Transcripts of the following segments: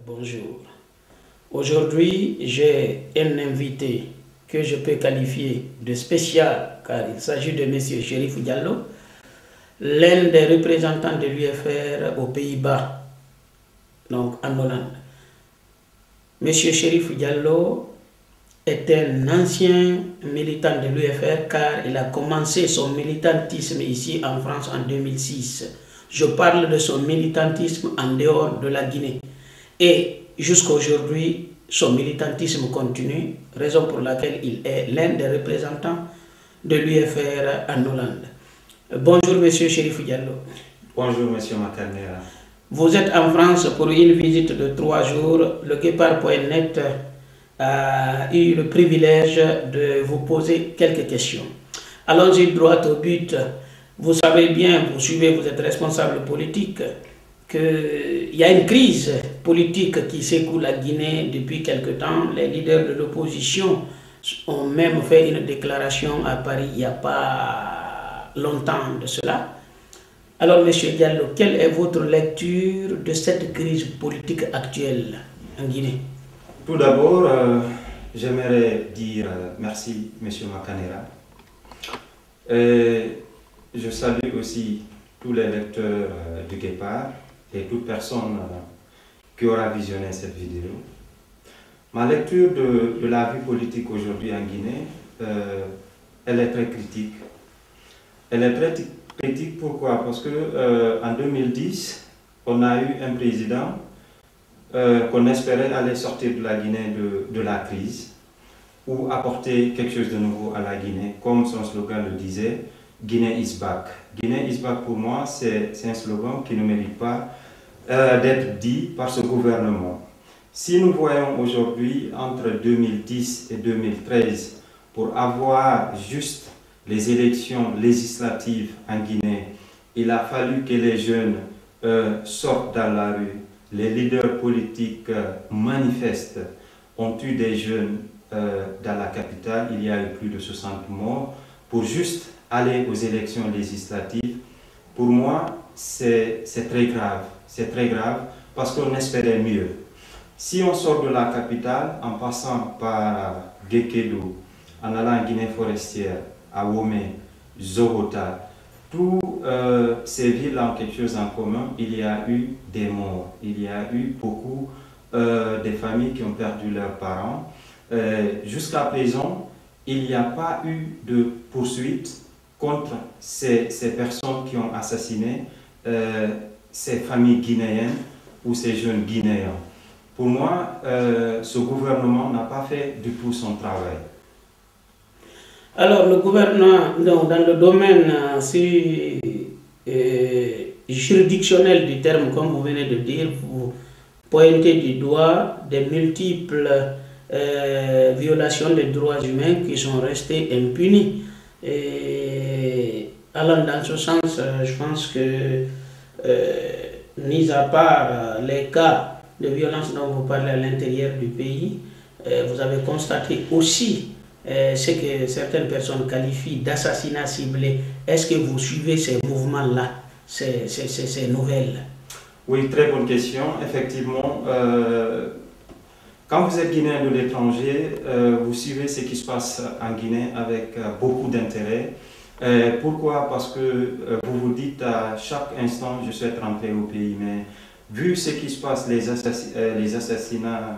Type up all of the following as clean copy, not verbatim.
Bonjour. Aujourd'hui, j'ai un invité que je peux qualifier de spécial car il s'agit de M. Cherif Diallo, l'un des représentants de l'UFR aux Pays-Bas, donc en Hollande. M. Cherif Diallo est un ancien militant de l'UFR car il a commencé son militantisme ici en France en 2006. Je parle de son militantisme en dehors de la Guinée. Et jusqu'à aujourd'hui, son militantisme continue, raison pour laquelle il est l'un des représentants de l'UFR en Hollande. Bonjour Monsieur Cherif Diallo. Bonjour Monsieur Makanera. Vous êtes en France pour une visite de 3 jours. Le Guépard.net a eu le privilège de vous poser quelques questions. Allons-y droit au but. Vous savez bien, vous suivez, vous êtes responsable politique, qu'il y a une crise politique qui secoue la Guinée depuis quelque temps. Les leaders de l'opposition ont même fait une déclaration à Paris il n'y a pas longtemps de cela. Alors, M. Diallo, quelle est votre lecture de cette crise politique actuelle en Guinée? Tout d'abord, j'aimerais dire merci, M. Makanera. Je salue aussi tous les lecteurs du Guépard et toute personne qui aura visionné cette vidéo. Ma lecture de la vie politique aujourd'hui en Guinée, elle est très critique. Elle est très critique pourquoi? Parce que en 2010, on a eu un président qu'on espérait aller sortir de la Guinée de la crise ou apporter quelque chose de nouveau à la Guinée, comme son slogan le disait. Guinée is back. Guinée is back pour moi, c'est un slogan qui ne mérite pas d'être dit par ce gouvernement. Si nous voyons aujourd'hui entre 2010 et 2013, pour avoir juste les élections législatives en Guinée, il a fallu que les jeunes sortent dans la rue, les leaders politiques manifestent, ont eu des jeunes dans la capitale, il y a eu plus de 60 morts, pour juste aller aux élections législatives. Pour moi, c'est très grave. C'est très grave parce qu'on espérait mieux. Si on sort de la capitale en passant par Gekedo, en allant en Guinée forestière, à Womé, Zogota, toutes ces villes ont quelque chose en commun. Il y a eu des morts. Il y a eu beaucoup de familles qui ont perdu leurs parents. Jusqu'à présent, il n'y a pas eu de poursuite contre ces personnes qui ont assassiné ces familles guinéennes ou ces jeunes guinéens. Pour moi, ce gouvernement n'a pas fait du tout son travail. Alors, le gouvernement, dans le domaine juridictionnel du terme, comme vous venez de dire, vous pointez du doigt des multiples violations des droits humains qui sont restées impunies. Et allant dans ce sens, je pense que, mis à part les cas de violence dont vous parlez à l'intérieur du pays, vous avez constaté aussi ce que certaines personnes qualifient d'assassinat ciblé. Est-ce que vous suivez ces mouvements-là, ces nouvelles? Oui, très bonne question. Effectivement, quand vous êtes Guinéen de l'étranger, vous suivez ce qui se passe en Guinée avec beaucoup d'intérêt. Pourquoi? Parce que vous vous dites à chaque instant, je souhaite rentrer au pays, mais vu ce qui se passe, les assassinats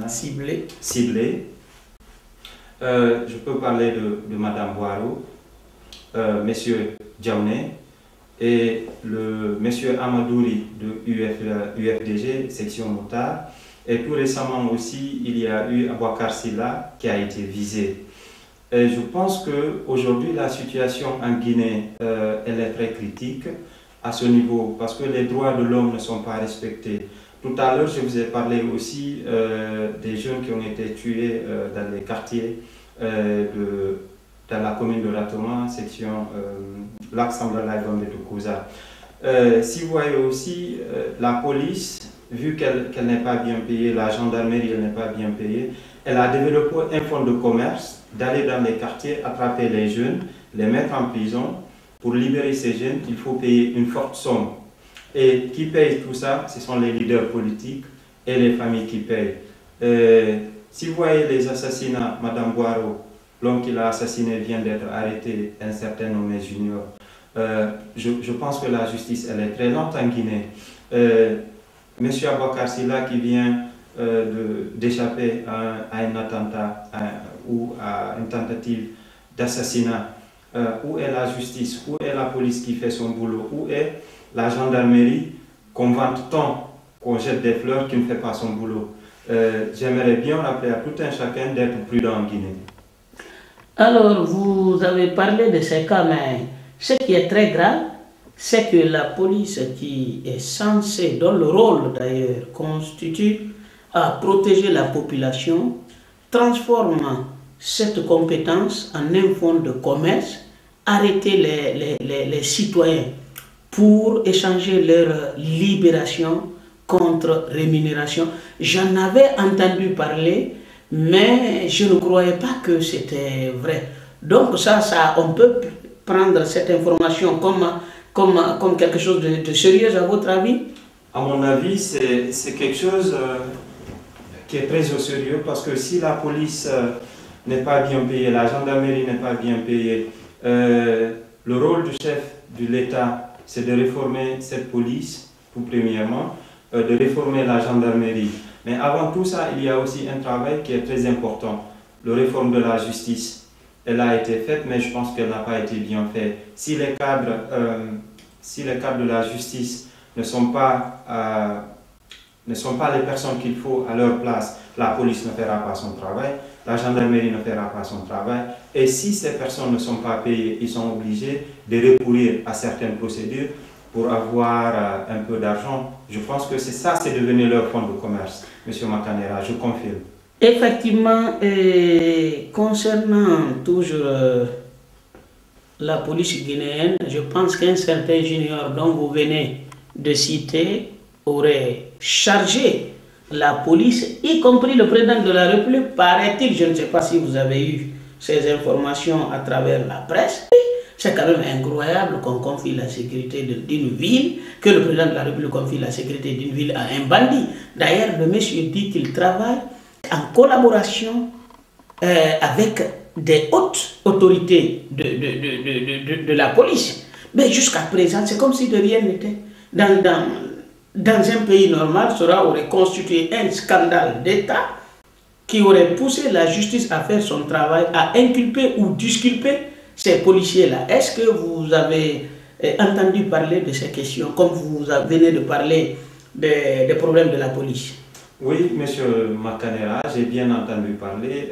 ciblés, je peux parler de Madame Boiro, Monsieur Djaouné et Monsieur Amadouri de UFDG, section Motard. Et tout récemment aussi, il y a eu Abouakar Silla qui a été visé. Et je pense qu'aujourd'hui, la situation en Guinée, elle est très critique à ce niveau parce que les droits de l'homme ne sont pas respectés. Tout à l'heure, je vous ai parlé aussi des jeunes qui ont été tués dans les quartiers dans la commune de Ratoma, section Lac-Sambala Gombe de Kouza. Si vous voyez aussi la police, vu qu'elle n'est pas bien payée, la gendarmerie n'est pas bien payée, elle a développé un fonds de commerce d'aller dans les quartiers, attraper les jeunes, les mettre en prison. Pour libérer ces jeunes, il faut payer une forte somme. Et qui paye tout ça, ce sont les leaders politiques et les familles qui payent. Si vous voyez les assassinats, Madame Boiro, l'homme qui l'a assassiné vient d'être arrêté, un certain nommé Junior. Je pense que la justice, elle est très lente en Guinée. Monsieur Aboubacar Sylla qui vient d'échapper à un attentat ou à une tentative d'assassinat. Où est la justice? Où est la police qui fait son boulot? Où est la gendarmerie qu'on vante tant, qu'on jette des fleurs, qui ne fait pas son boulot? J'aimerais bien rappeler à tout un chacun d'être prudent en Guinée. Alors, vous avez parlé de ces cas, mais ce qui est très grave, c'est que la police qui est censée, dont le rôle d'ailleurs constitue à protéger la population, transforme cette compétence en un fonds de commerce, arrêter les citoyens pour échanger leur libération contre rémunération. J'en avais entendu parler, mais je ne croyais pas que c'était vrai. Donc on peut prendre cette information comme quelque chose de sérieux à votre avis? À mon avis, c'est quelque chose qui est très au sérieux, parce que si la police n'est pas bien payée, la gendarmerie n'est pas bien payée, le rôle du chef de l'État, c'est de réformer cette police, tout premièrement, de réformer la gendarmerie. Mais avant tout ça, il y a aussi un travail qui est très important, la réforme de la justice. Elle a été faite, mais je pense qu'elle n'a pas été bien faite. Si les cadres de la justice ne sont pas les personnes qu'il faut à leur place, la police ne fera pas son travail, la gendarmerie ne fera pas son travail. Et si ces personnes ne sont pas payées, ils sont obligés de recourir à certaines procédures pour avoir un peu d'argent. Je pense que c'est devenu leur fonds de commerce, M. Makanera, je confirme. Effectivement, concernant toujours la police guinéenne, je pense qu'un certain junior dont vous venez de citer aurait chargé la police, y compris le président de la République, paraît-il. Je ne sais pas si vous avez eu ces informations à travers la presse. C'est quand même incroyable qu'on confie la sécurité d'une ville, que le président de la République confie la sécurité d'une ville à un bandit. D'ailleurs, le monsieur dit qu'il travaille en collaboration avec des hautes autorités de la police. Mais jusqu'à présent, c'est comme si de rien n'était. Dans un pays normal, cela aurait constitué un scandale d'État qui aurait poussé la justice à faire son travail, à inculper ou disculper ces policiers-là. Est-ce que vous avez entendu parler de ces questions, comme vous venez de parler des problèmes de la police? Oui, monsieur Makanera, j'ai bien entendu parler.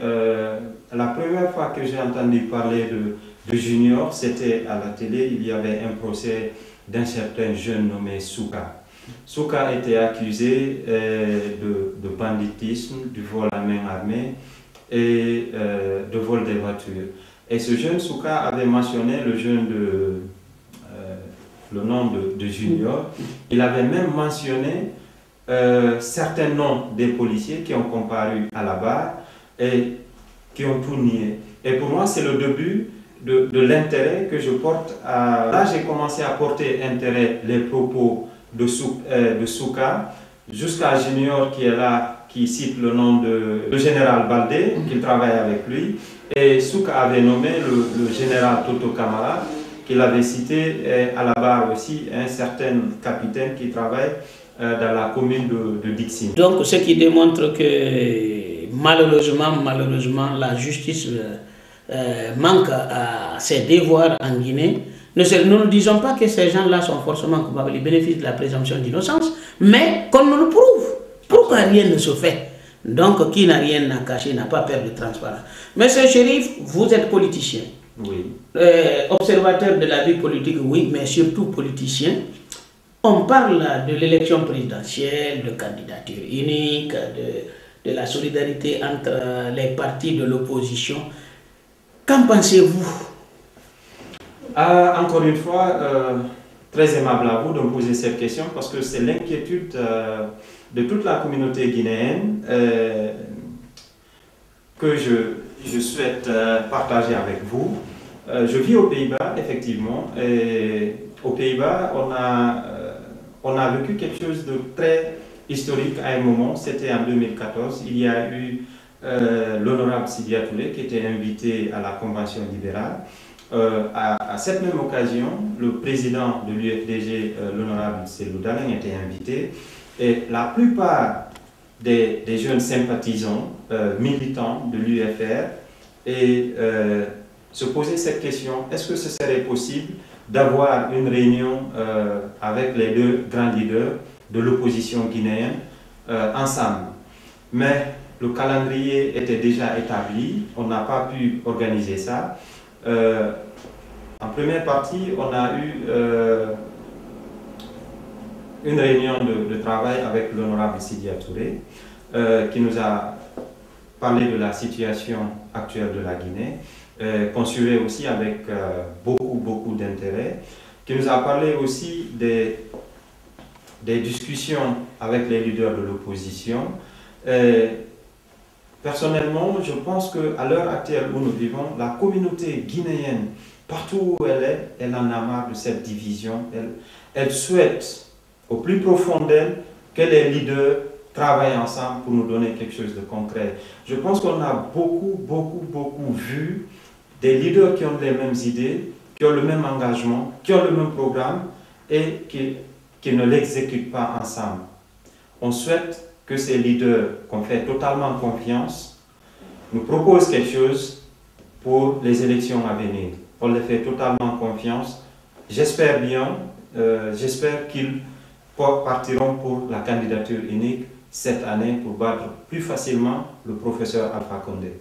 La première fois que j'ai entendu parler de Junior, c'était à la télé. Il y avait un procès d'un certain jeune nommé Souka. Souka était accusé de banditisme, du vol à main armée et de vol des voitures. Et ce jeune Souka avait mentionné le nom de Junior. Il avait même mentionné certains noms des policiers qui ont comparu à la barre et qui ont tout nié. Et pour moi, c'est le début de l'intérêt que je porte à... Là, j'ai commencé à porter intérêt les propos de Souka, jusqu'à Junior qui est là, qui cite le nom de général Baldé, qui travaille avec lui. Et Souka avait nommé le général Toto Kamara, qu'il avait cité à la barre aussi, un certain capitaine qui travaille dans la commune de Dixine. Donc, ce qui démontre que malheureusement, la justice manque à ses devoirs en Guinée. Nous ne disons pas que ces gens-là sont forcément coupables, ils bénéficient de la présomption d'innocence, mais qu'on nous le prouve. Pourquoi rien ne se fait? Donc, qui n'a rien à cacher n'a pas peur de transparence. Monsieur Chérif, vous êtes politicien. Oui. Observateur de la vie politique, oui, mais surtout politicien. On parle de l'élection présidentielle, de candidature unique, de la solidarité entre les partis de l'opposition. Qu'en pensez-vous? Encore une fois, très aimable à vous de me poser cette question, parce que c'est l'inquiétude de toute la communauté guinéenne que je souhaite partager avec vous. Je vis aux Pays-Bas, effectivement, et aux Pays-Bas, on a vécu quelque chose de très historique à un moment, c'était en 2014. Il y a eu l'honorable Sidya Touré qui était invité à la Convention libérale. À cette même occasion, le président de l'UFDG, l'honorable Cellou Dalein, était invité. Et la plupart des jeunes sympathisants, militants de l'UFR, se posaient cette question, est-ce que ce serait possible d'avoir une réunion avec les deux grands leaders de l'opposition guinéenne ensemble? Mais le calendrier était déjà établi, on n'a pas pu organiser ça. En première partie, on a eu une réunion de travail avec l'honorable Sidya Touré, qui nous a parlé de la situation actuelle de la Guinée, qu'on suivait aussi avec beaucoup d'intérêt, qui nous a parlé aussi des discussions avec les leaders de l'opposition. Personnellement, je pense qu'à l'heure actuelle où nous vivons, la communauté guinéenne, partout où elle est, elle en a marre de cette division. Elle souhaite, au plus profond d'elle, que les leaders travaillent ensemble pour nous donner quelque chose de concret. Je pense qu'on a beaucoup vu des leaders qui ont les mêmes idées, qui ont le même engagement, qui ont le même programme et qui ne l'exécutent pas ensemble. On souhaite que ces leaders, qu'on fait totalement confiance, nous proposent quelque chose pour les élections à venir. On les fait totalement confiance. J'espère bien, j'espère qu'ils partiront pour la candidature unique cette année pour battre plus facilement le professeur Alpha Condé.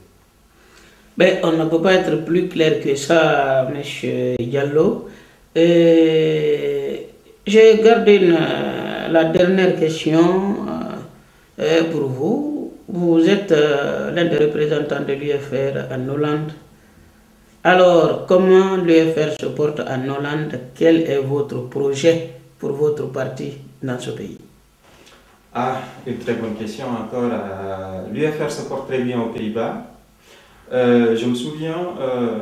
Ben, on ne peut pas être plus clair que ça, M. Diallo. J'ai gardé la dernière question pour vous. Vous êtes l'un des représentants de l'UFR en Hollande. Alors, comment l'UFR se porte en Hollande? Quel est votre projet pour votre parti dans ce pays? Ah, une très bonne question encore. L'UFR se porte très bien aux Pays-Bas. Je me souviens,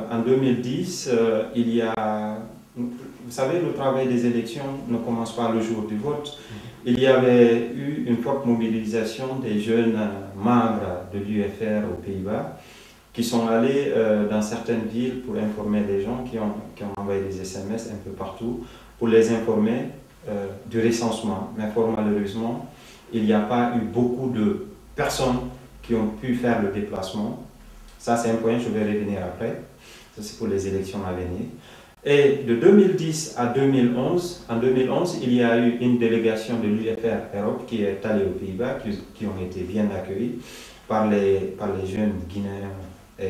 en 2010, il y a... Vous savez, le travail des élections ne commence pas le jour du vote. Il y avait eu une forte mobilisation des jeunes membres de l'UFR aux Pays-Bas qui sont allés dans certaines villes pour informer les gens, qui ont envoyé des SMS un peu partout pour les informer du recensement. Mais fort malheureusement, il n'y a pas eu beaucoup de personnes qui ont pu faire le déplacement. Ça, c'est un point, je vais revenir après. Ça, c'est pour les élections à venir. Et de 2010 à 2011, en 2011, il y a eu une délégation de l'UFR Europe qui est allée aux Pays-Bas, qui ont été bien accueillis par les jeunes Guinéens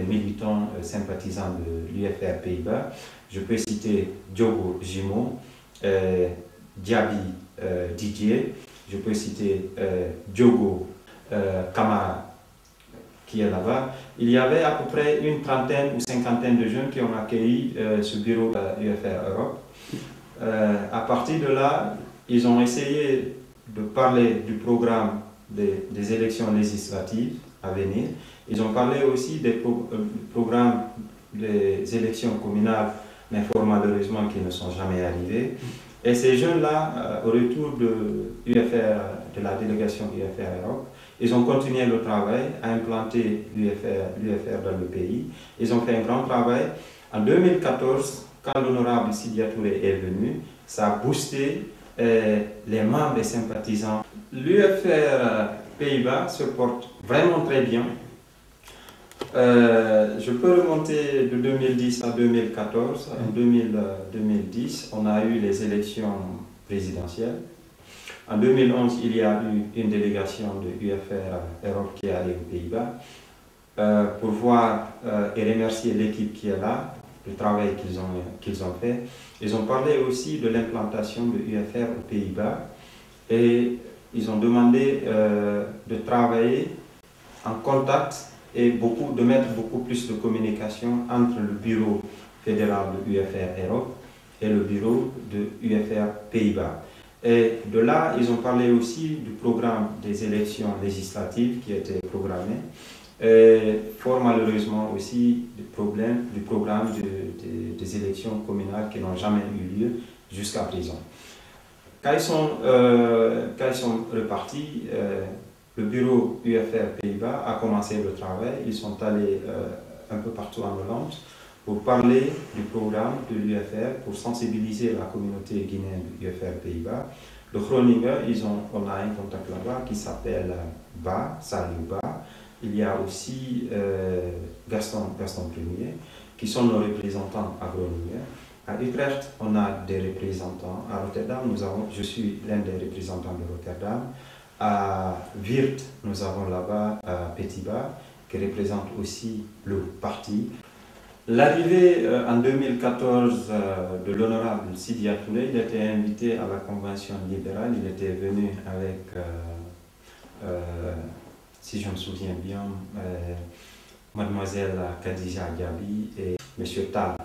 militants sympathisants de l'UFR Pays-Bas. Je peux citer Diogo Jimo, Diaby Didier, je peux citer Diogo Camara, qui est là-bas. Il y avait à peu près une trentaine ou cinquantaine de jeunes qui ont accueilli ce bureau UFR Europe. À partir de là, ils ont essayé de parler du programme des élections législatives à venir. Ils ont parlé aussi des programmes des élections communales, mais fort malheureusement qui ne sont jamais arrivés. Et ces jeunes-là, au retour de la délégation UFR Europe, ils ont continué le travail à implanter l'UFR dans le pays. Ils ont fait un grand travail. En 2014, quand l'honorable Sidya Touré est venu, ça a boosté les membres et sympathisants. L'UFR Pays-Bas se porte vraiment très bien. Je peux remonter de 2010 à 2014. En 2010, on a eu les élections présidentielles. En 2011, il y a eu une délégation de UFR Europe qui est allée aux Pays-Bas pour voir et remercier l'équipe qui est là, le travail qu'ils ont fait. Ils ont parlé aussi de l'implantation de UFR aux Pays-Bas et ils ont demandé de travailler en contact et de mettre beaucoup plus de communication entre le bureau fédéral de UFR Europe et le bureau de UFR Pays-Bas. Et de là, ils ont parlé aussi du programme des élections législatives qui était programmé. Et fort malheureusement aussi du programme des élections communales qui n'ont jamais eu lieu jusqu'à présent. Quand ils sont repartis, le bureau UFR Pays-Bas a commencé le travail. Ils sont allés un peu partout en Hollande pour parler du programme de l'UFR, pour sensibiliser la communauté guinéenne de l'UFR Pays-Bas. Le Groninger, on a un contact là-bas qui s'appelle Ba, Saliou Ba. Il y a aussi Gaston Premier, qui sont nos représentants à Groninger. À Utrecht, on a des représentants. À Rotterdam, je suis l'un des représentants de Rotterdam. À Weert, nous avons là-bas Petiba, qui représente aussi le parti. L'arrivée en 2014 de l'honorable Sidya Touré, il était invité à la convention libérale. Il était venu avec, si je me souviens bien, mademoiselle Khadija Diaby et M. Tal.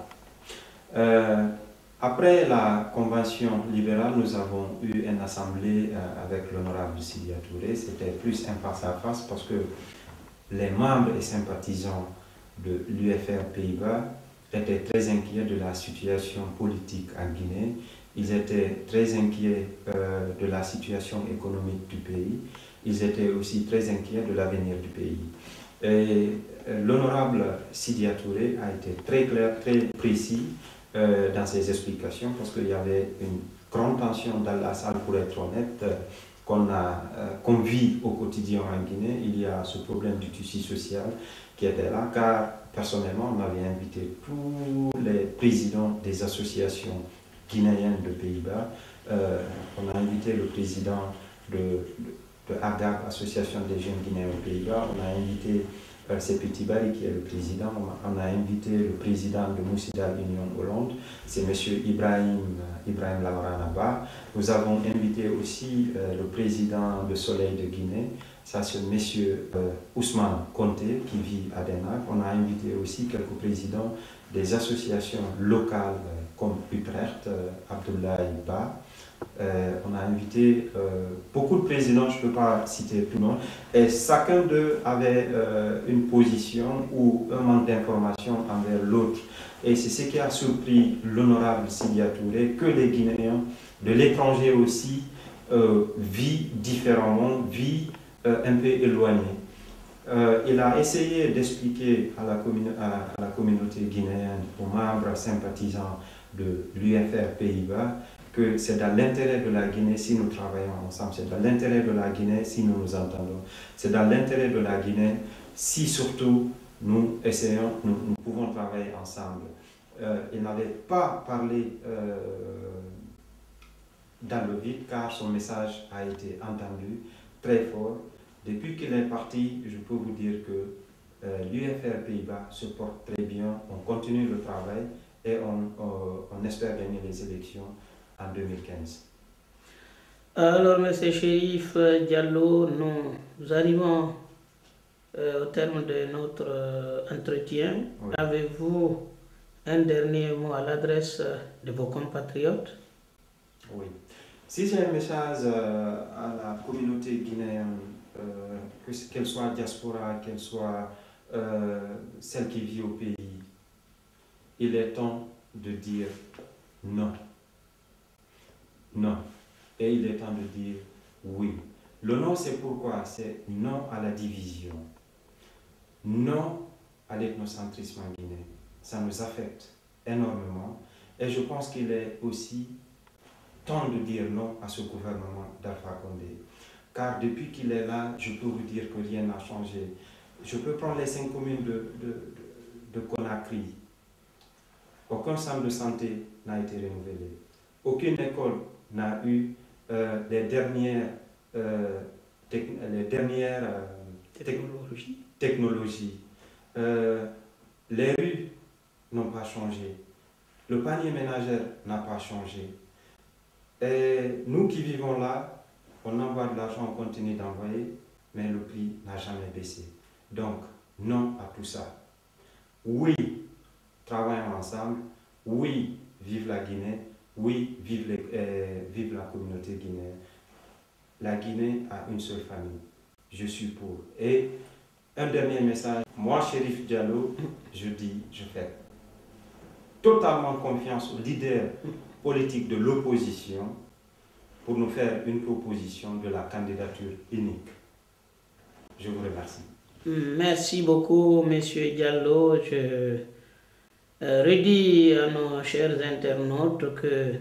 Après la convention libérale, nous avons eu une assemblée avec l'honorable Sidya Touré. C'était plus un face-à-face parce que les membres et sympathisants de l'UFR Pays-Bas étaient très inquiets de la situation politique en Guinée. Ils étaient très inquiets de la situation économique du pays. Ils étaient aussi très inquiets de l'avenir du pays. Et l'honorable Sidya Touré a été très clair, très précis dans ses explications, parce qu'il y avait une grande tension dans la salle, pour être honnête, qu'on vit au quotidien en Guinée. Il y a ce problème du tissu social qui était là, car personnellement, on avait invité tous les présidents des associations guinéennes de Pays-Bas. On a invité le président de AGAP, Association des jeunes guinéens aux Pays-Bas. On a invité c'est Petit Bari qui est le président. On a invité le président de Moussidal Union Hollande, c'est M. Ibrahim Lamaranaba. Nous avons invité aussi le président de Soleil de Guinée, ça c'est M. Ousmane Conté qui vit à Denac. On a invité aussi quelques présidents des associations locales comme Utrecht, Abdoulaye Ba. On a invité beaucoup de présidents, je ne peux pas citer tout le monde, et chacun d'eux avait une position ou un manque d'information envers l'autre. Et c'est ce qui a surpris l'honorable Sidya Touré, que les Guinéens de l'étranger aussi vivent différemment, vivent un peu éloignés. Il a essayé d'expliquer à la communauté guinéenne, aux membres sympathisants de l'UFR Pays-Bas, que c'est dans l'intérêt de la Guinée si nous travaillons ensemble, c'est dans l'intérêt de la Guinée si nous nous entendons, c'est dans l'intérêt de la Guinée si surtout nous essayons, nous pouvons travailler ensemble. Il n'avait pas parlé dans le vide, car son message a été entendu très fort. Depuis qu'il est parti, je peux vous dire que l'UFR Pays-Bas se porte très bien, on continue le travail et on espère gagner les élections en 2015. Alors, M. Chérif Diallo, nous arrivons au terme de notre entretien. Oui. Avez-vous un dernier mot à l'adresse de vos compatriotes? Oui. Si j'ai un message à la communauté guinéenne, qu'elle soit diaspora, qu'elle soit celle qui vit au pays, il est temps de dire non. Non. Et il est temps de dire oui. Le non, c'est pourquoi? C'est non à la division. Non à l'ethnocentrisme en Guinée. Ça nous affecte énormément. Et je pense qu'il est aussi temps de dire non à ce gouvernement d'Alpha Condé. Car depuis qu'il est là, je peux vous dire que rien n'a changé. Je peux prendre les 5 communes de Conakry. Aucun centre de santé n'a été renouvelé. Aucune école n'a eu les dernières technologies. Les rues n'ont pas changé. Le panier ménagère n'a pas changé. Et nous qui vivons là, on envoie de l'argent, on continue d'envoyer, mais le prix n'a jamais baissé. Donc, non à tout ça. Oui, travaillons ensemble. Oui, vive la Guinée. Oui, vive la communauté guinéenne. La Guinée a une seule famille. Je suis pour. Et un dernier message. Moi, Chérif Diallo, je fais totalement confiance aux leaders politiques de l'opposition pour nous faire une proposition de la candidature unique. Je vous remercie. Merci beaucoup, M. Diallo. Je redis à nos chers internautes que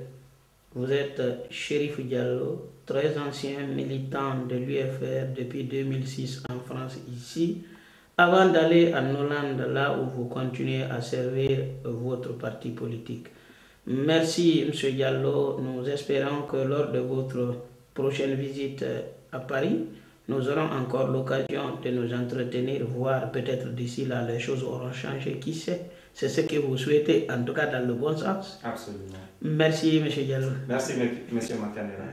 vous êtes Chérif Diallo, très ancien militant de l'UFR depuis 2006 en France ici, avant d'aller en Hollande, là où vous continuez à servir votre parti politique. Merci, M. Diallo. Nous espérons que lors de votre prochaine visite à Paris, nous aurons encore l'occasion de nous entretenir, voire peut-être d'ici là, les choses auront changé. Qui sait? C'est ce que vous souhaitez, en tout cas dans le bon sens. Absolument. Merci, M. Diallo. Merci, M. Makanera.